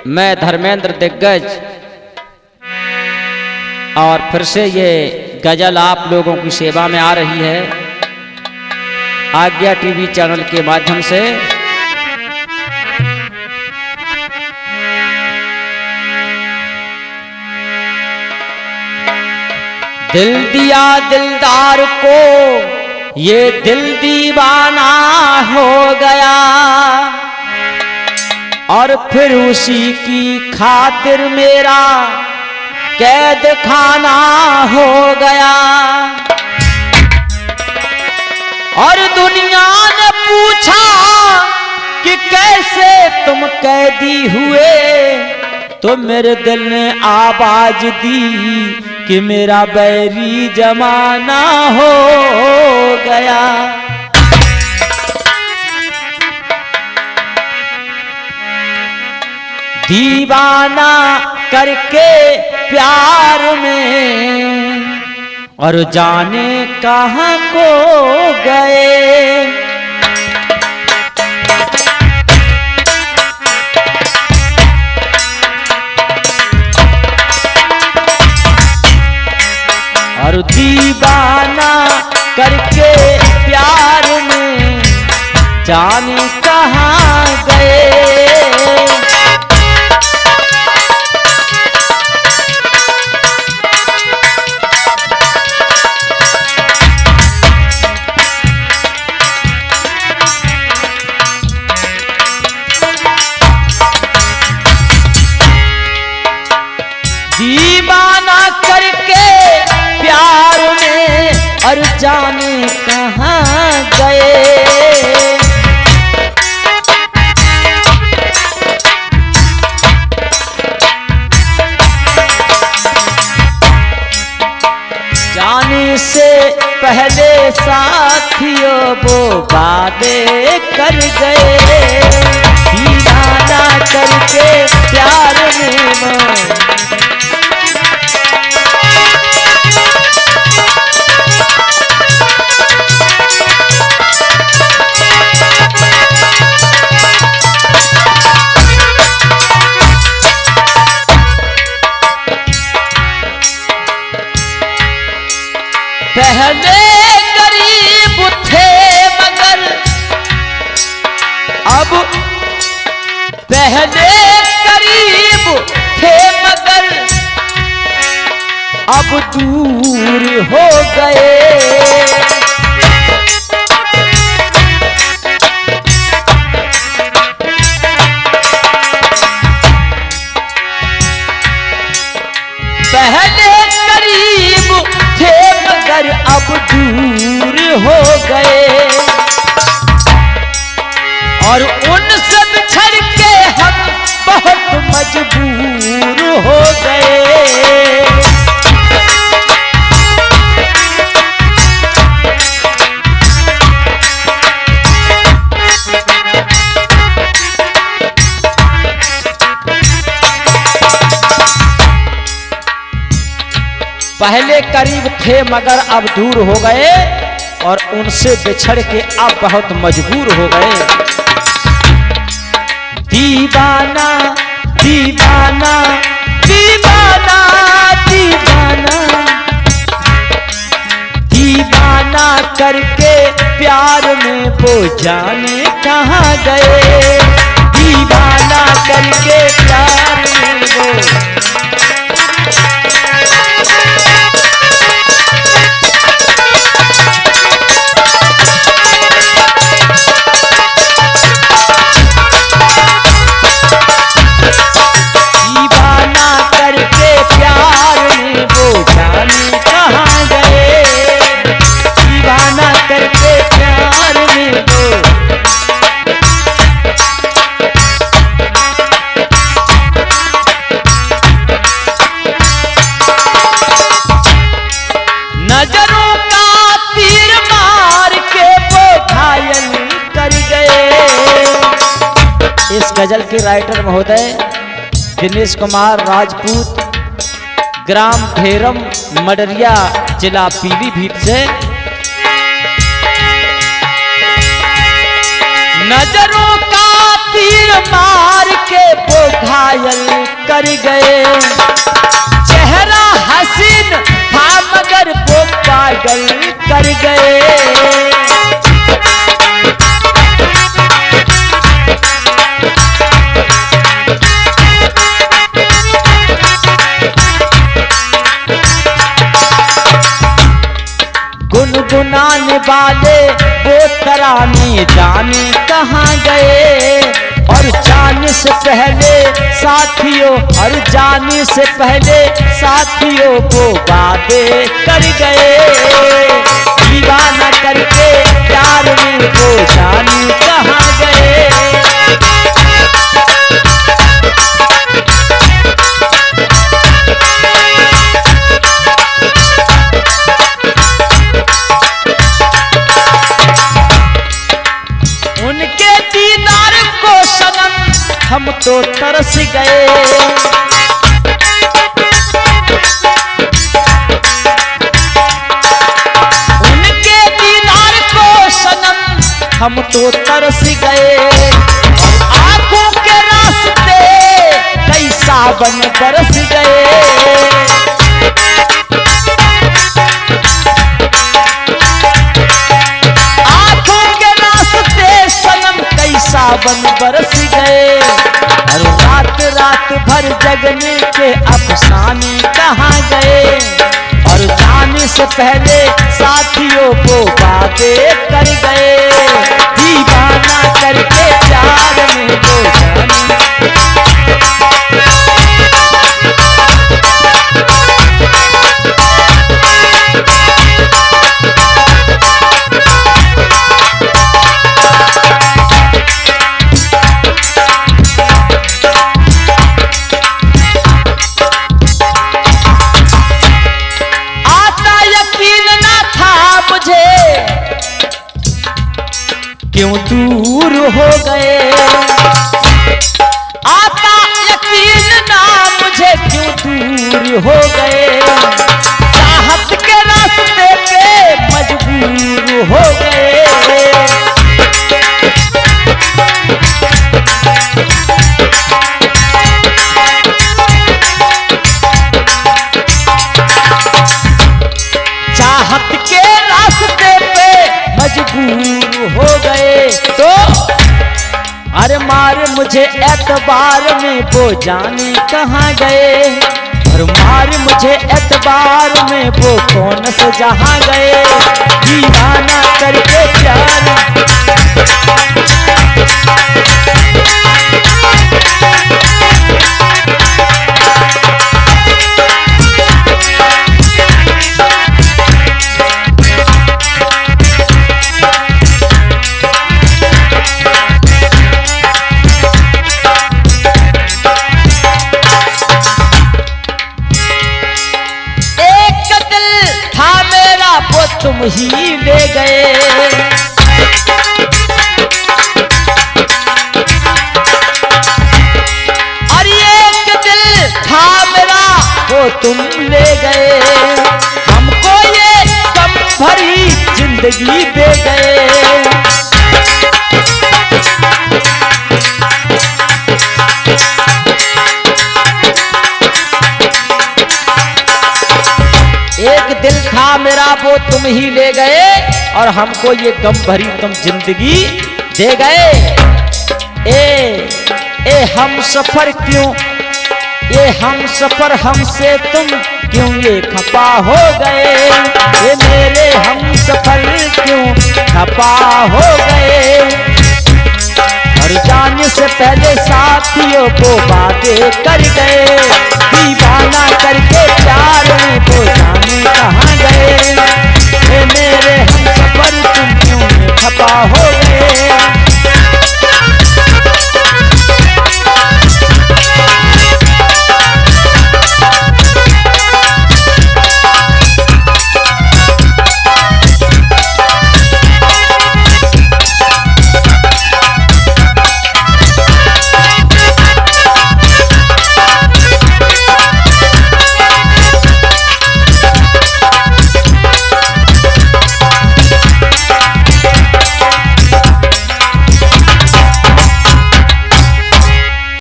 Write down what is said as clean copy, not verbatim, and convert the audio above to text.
मैं धर्मेंद्र दिग्गज और फिर से ये गजल आप लोगों की सेवा में आ रही है आज्ञा टीवी चैनल के माध्यम से। दिल दिया दिलदार को ये दिल दीवाना हो गया और फिर उसी की खातिर मेरा कैद खाना हो गया। और दुनिया ने पूछा कि कैसे तुम कैदी हुए, तो मेरे दिल ने आवाज दी कि मेरा बैरी जमाना हो गया। दीवाना करके प्यार में और जाने कहां को गए। और दीवाना करके प्यार में जाने कहां गए। दीवाना करके प्यार में और जाने कहां गए। जाने से पहले साथियों वो बातें कर गए। दीवाना करके प्यार में पहले गरीब थे मगर अब पहले गरीब थे मगर अब दूर हो गए। पहले गरीब थे मगर अब दूर हो गए। और उनसे बिछड़ के हम बहुत मजबूर हो गए। पहले करीब थे मगर अब दूर हो गए और उनसे बिछड़ के अब बहुत मजबूर हो गए। दीवाना दीवाना दीवाना दीवाना दीवाना करके प्यार में वो जाने कहां गए। दीवाना करके प्यार में वो नजरों का तीर मार के वो घायल कर गए। इस गजल के राइटर महोदय दिनेश कुमार राजपूत, ग्राम भेरम मडरिया, जिला पीलीभीत से। नजरों का तीर मार के वो घायल कर गए। चेहरा हसीन था मगर वो पागल कर गए। गुनगुनाने वाले वो तराने जाने कहाँ गए। और जाने से पहले साथियों, और जाने से पहले साथियों वो वादे कर गए। दीवाना करके प्यार में वो जाने कहाँ गए। उनके दीदार को सनम हम तो तरस गए। उनके दीदार को सनम हम तो तरस गए। आंखों के रास्ते कई सावन बरस गए। सावन बरस गए। और रात रात भर जगने के अफसाने कहाँ गए। और जाने से पहले साथियों को वादे कर गए। दीवाना करके प्यार में वो जाने। क्यों दूर हो गए। आता यकीन ना मुझे क्यों दूर हो गए। चाहत के रास्ते पे मजबूर हो गए। चाहत के रास्ते पे मजबूर हो गए। तो अरे मारे मुझे एतबार में वो जाने कहाँ गए। और मारे मुझे एतबार में वो कौन से जहाँ गए। दीवाना करके प्यार। तुम ही ले गए। और एक दिल था मेरा वो तुम ले गए। हमको ये गम भरी जिंदगी दे गए। एक दिल था मेरा वो तुम ही ले गए। और हमको ये गम भरी तुम जिंदगी दे गए। ए हम सफर क्यों, ये हम सफर हमसे तुम क्यों ये खपा हो गए। ये मेरे हम सफर क्यों खपा हो गए। और जाने से पहले साथियों को बातें कर गए।